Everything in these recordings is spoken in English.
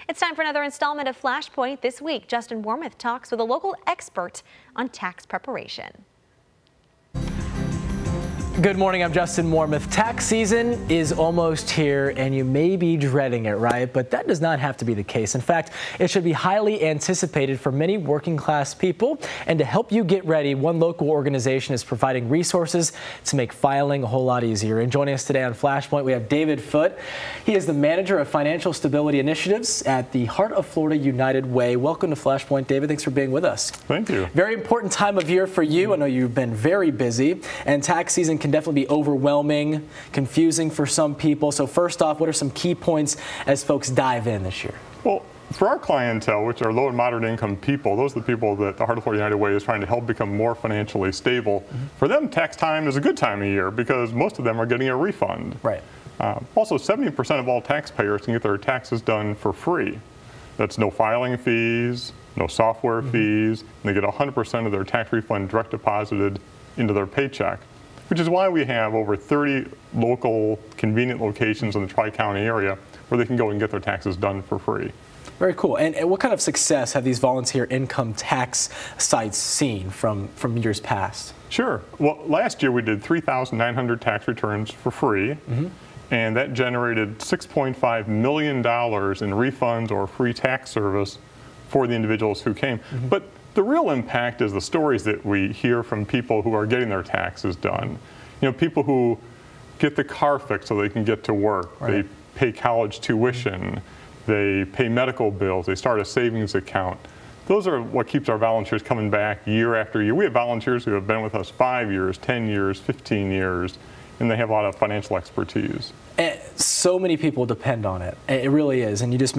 It's time for another installment of Flashpoint. This week, Justin Wormuth talks with a local expert on tax preparation. Good morning, I'm Justin Wormuth. Tax season is almost here and you may be dreading it, right? But that does not have to be the case. In fact, it should be highly anticipated for many working class people. And to help you get ready, one local organization is providing resources to make filing a whole lot easier. And joining us today on Flashpoint, we have David Foote. He is the manager of financial stability initiatives at the Heart of Florida United Way. Welcome to Flashpoint, David. Thanks for being with us. Thank you. Very important time of year for you. I know you've been very busy, and tax season can definitely be overwhelming, confusing for some people. So first off, what are some key points as folks dive in this year? Well, for our clientele, which are low and moderate income people, those are the people that the Heart of Florida United Way is trying to help become more financially stable. For them, tax time is a good time of year because most of them are getting a refund. Right. Also, 70% of all taxpayers can get their taxes done for free. That's no filing fees, no software fees, and they get 100% of their tax refund direct deposited into their paycheck, which is why we have over 30 local convenient locations in the Tri-County area where they can go and get their taxes done for free. Very cool. And what kind of success have these volunteer income tax sites seen from years past? Sure. Well, last year we did 3,900 tax returns for free, and that generated $6.5 million in refunds or free tax service for the individuals who came. But the real impact is the stories that we hear from people who are getting their taxes done. You know, people who get the car fixed so they can get to work. Right. They pay college tuition. They pay medical bills. They start a savings account. Those are what keeps our volunteers coming back year after year. We have volunteers who have been with us 5 years, 10 years, 15 years, and they have a lot of financial expertise. And so many people depend on it. It really is. And you just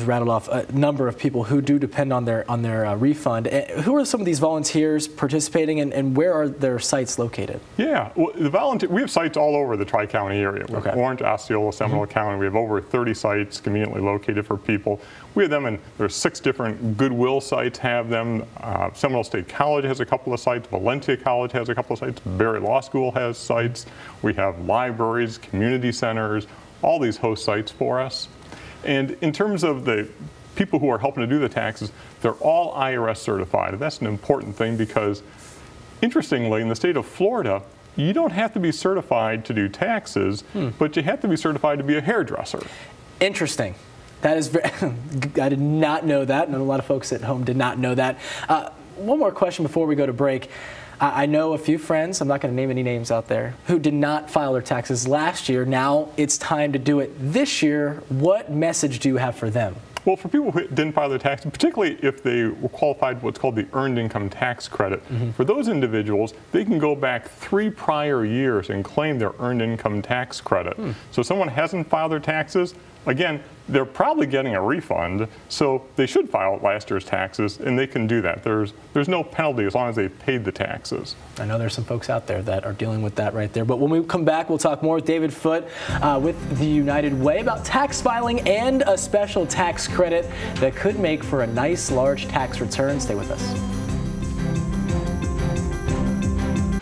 rattled off a number of people who do depend on their refund. Who are some of these volunteers participating, and where are their sites located? Yeah, well, we have sites all over the Tri-County area. We have Orange, Osceola, Seminole County. We have over 30 sites conveniently located for people. We have them, and there's 6 different Goodwill sites have them. Seminole State College has a couple of sites. Valencia College has a couple of sites. Barry Law School has sites. We have libraries, community centers, all these host sites for us. And in terms of the people who are helping to do the taxes, they're all IRS certified. And that's an important thing because, interestingly, in the state of Florida, you don't have to be certified to do taxes, but you have to be certified to be a hairdresser. Interesting. That is very, I did not know that, and a lot of folks at home did not know that. One more question before we go to break. I know a few friends, I'm not going to name any names out there, who did not file their taxes last year. Now it's time to do it this year. What message do you have for them? Well, for people who didn't file their taxes, particularly if they were qualified what's called the Earned Income Tax Credit, for those individuals, they can go back 3 prior years and claim their Earned Income Tax Credit. So if someone hasn't filed their taxes, again, they're probably getting a refund, so they should file last year's taxes, and they can do that. There's no penalty as long as they've paid the taxes. I know there's some folks out there that are dealing with that right there. But when we come back, we'll talk more with David Foote with the United Way about tax filing and a special tax credit that could make for a nice large tax return. Stay with us.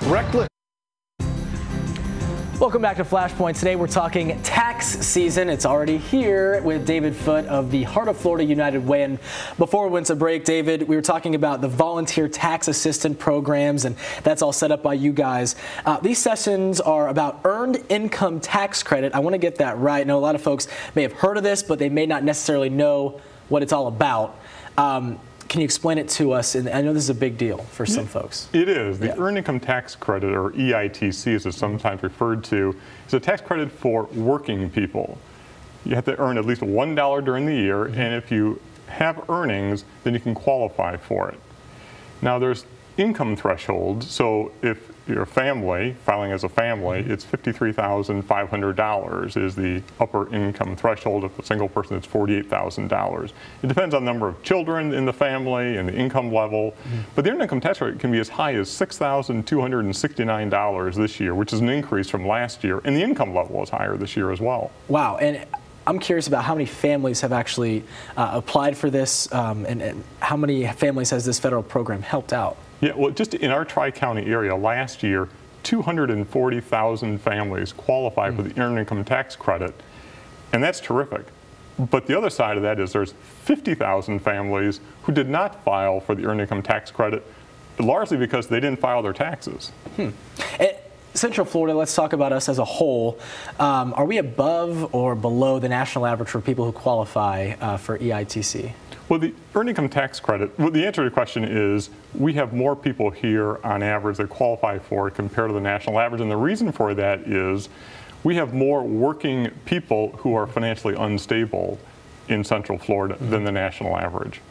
Reckless. Welcome back to Flashpoint. Today we're talking tax season. It's already here with David Foote of the Heart of Florida United Way. And before we went to break, David, we were talking about the volunteer tax assistant programs, and that's all set up by you guys. These sessions are about earned income tax credit. I want to get that right. I know a lot of folks may have heard of this, but they may not necessarily know what it's all about. Can you explain it to us? And I know this is a big deal for some folks. It is. The Earned Income Tax Credit, or EITC as it's sometimes referred to, is a tax credit for working people. You have to earn at least $1 during the year, and if you have earnings, then you can qualify for it. Now there's income thresholds, so if you're a family, filing as a family, it's $53,500 is the upper income threshold. If a single person, it's $48,000. It depends on the number of children in the family and the income level. But the earned income tax rate can be as high as $6,269 this year, which is an increase from last year. And the income level is higher this year as well. Wow. And I'm curious about how many families have actually applied for this, and how many families has this federal program helped out? Yeah, well, just in our Tri-County area last year, 240,000 families qualified for the Earned Income Tax Credit, and that's terrific. But the other side of that is there's 50,000 families who did not file for the earned income tax credit, largely because they didn't file their taxes. Central Florida, let's talk about us as a whole. Are we above or below the national average for people who qualify for EITC? Well, the earned income tax credit, well, the answer to the question is we have more people here on average that qualify for it compared to the national average. And the reason for that is we have more working people who are financially unstable in Central Florida than the national average.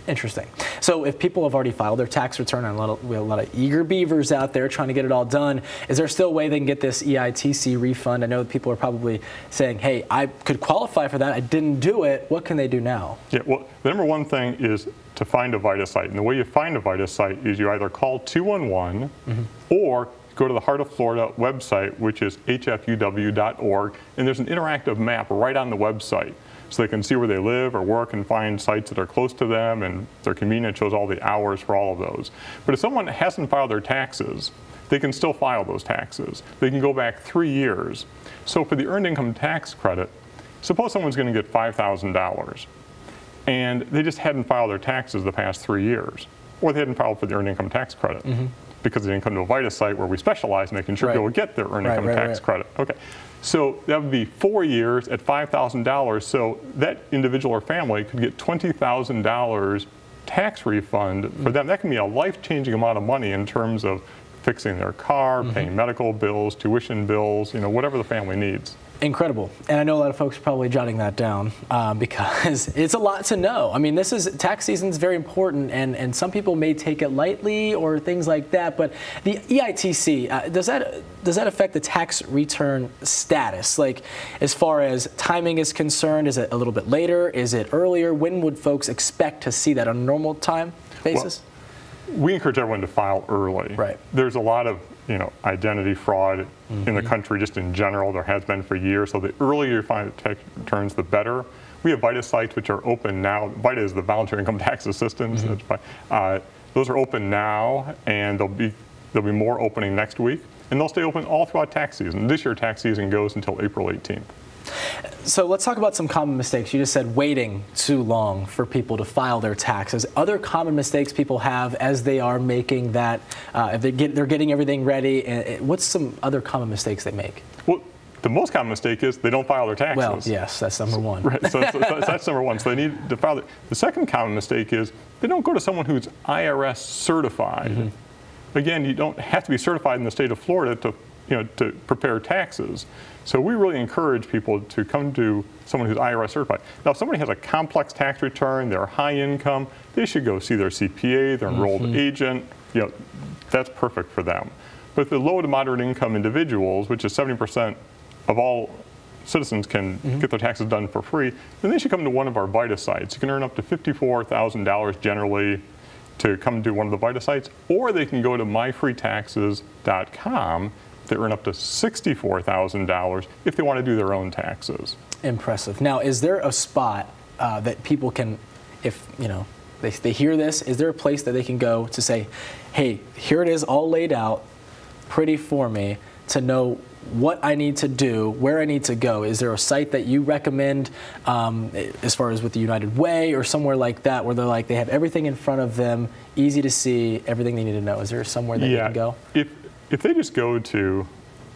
Interesting. So if people have already filed their tax return, and we have a lot of eager beavers out there trying to get it all done, is there still a way they can get this EITC refund? I know that people are probably saying, hey, I could qualify for that. I didn't do it. What can they do now? Yeah, well, the number one thing is to find a VITA site. And the way you find a VITA site is you either call 211 or go to the Heart of Florida website, which is hfuw.org, and there's an interactive map right on the website. So they can see where they live or work and find sites that are close to them, and their convenience shows all the hours for all of those. But if someone hasn't filed their taxes, they can still file those taxes. They can go back 3 years. So for the earned income tax credit, suppose someone's going to get $5,000 and they just hadn't filed their taxes the past 3 years, or they hadn't filed for the earned income tax credit because they didn't come to a VITA site where we specialize making sure people get their earned income tax credit. Okay. So that would be 4 years at $5,000. So that individual or family could get $20,000 tax refund for them. That can be a life-changing amount of money in terms of fixing their car, paying medical bills, tuition bills, whatever the family needs. Incredible. And I know a lot of folks are probably jotting that down because it's a lot to know. I mean, tax season is very important, and some people may take it lightly or things like that. But the EITC, does that affect the tax return status? Like, as far as timing is concerned, is it a little bit later? Is it earlier? When would folks expect to see that on a normal time basis? Well, we encourage everyone to file early. Right. There's a lot of identity fraud in the country just in general. There has been for years. So the earlier you file tax returns, the better. We have VITA sites which are open now. VITA is the Voluntary Income Tax Assistance. Those are open now, and there'll be more opening next week, and they'll stay open all throughout tax season. This year tax season goes until April 18th. So let's talk about some common mistakes. You just said waiting too long for people to file their taxes. Other common mistakes people have as they are making that, if they're getting everything ready, what's some other common mistakes they make? Well, the most common mistake is they don't file their taxes. Well, yes, that's number one. Right, so that's number one. So they need to file it. The second common mistake is they don't go to someone who's IRS certified. Again, you don't have to be certified in the state of Florida to prepare taxes. So we really encourage people to come to someone who's IRS certified. Now, if somebody has a complex tax return, they're high income, they should go see their CPA, their enrolled agent. That's perfect for them. But the low to moderate income individuals, which is 70% of all citizens can get their taxes done for free, then they should come to one of our VITA sites. You can earn up to $54,000 generally to come to one of the VITA sites, or they can go to myfreetaxes.com. They earn up to $64,000 if they want to do their own taxes. Impressive. Now, is there a spot that people can, if they hear this, is there a place that they can go to say, hey, here it is all laid out, pretty for me, to know what I need to do, where I need to go? Is there a site that you recommend as far as with the United Way or somewhere like that where they have everything in front of them, easy to see, everything they need to know? Is there somewhere that they can go? If they just go to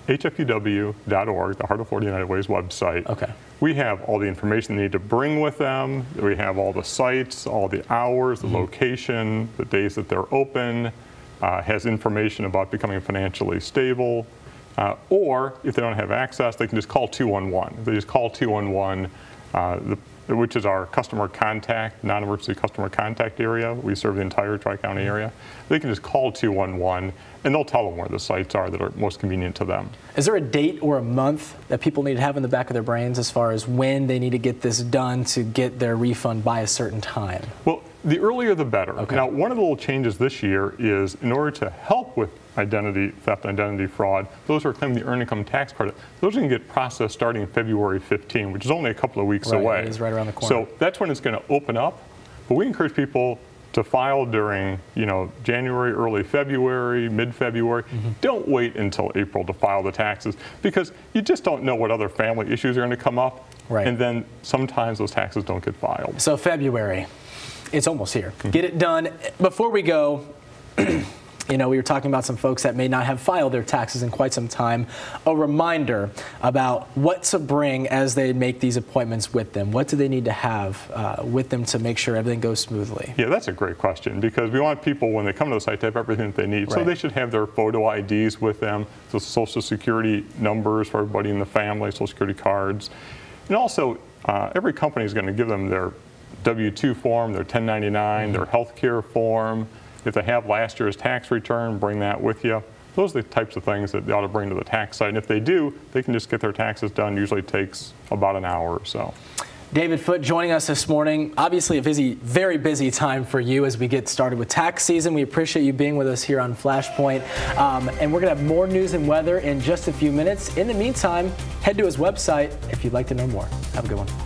hfuw.org, the Heart of Florida United Way's website, we have all the information they need to bring with them. We have all the sites, all the hours, the location, the days that they're open, has information about becoming financially stable. Or if they don't have access, they can just call 211. They just call 211, which is our customer contact, non-emergency customer contact area. We serve the entire Tri-County area. They can just call 211, and they'll tell them where the sites are that are most convenient to them. Is there a date or a month that people need to have in the back of their brains as far as when they need to get this done to get their refund by a certain time? Well, the earlier the better. Now, one of the little changes this year is in order to help with identity theft, identity fraud, those who are claiming the earned income tax credit, those are going to get processed starting February 15, which is only a couple of weeks away. It is right around the corner. So that's when it's going to open up. But we encourage people to file during, January, early February, mid-February. Don't wait until April to file the taxes, because you just don't know what other family issues are going to come up. Right. And then sometimes those taxes don't get filed. So February, it's almost here. Get it done. Before we go, we were talking about some folks that may not have filed their taxes in quite some time. A reminder about what to bring as they make these appointments with them. What do they need to have with them to make sure everything goes smoothly? Yeah, that's a great question, because we want people, when they come to the site, to have everything that they need. Right. So they should have their photo IDs with them, the Social Security numbers for everybody in the family, Social Security cards. And also, every company is going to give them their W-2 form, their 1099, their health care form. If they have last year's tax return, bring that with you. Those are the types of things that they ought to bring to the tax site. And if they do, they can just get their taxes done. Usually takes about an hour or so. David Foote joining us this morning. Obviously a very busy time for you as we get started with tax season. We appreciate you being with us here on Flashpoint. And we're going to have more news and weather in just a few minutes. In the meantime, head to his website if you'd like to know more. Have a good one.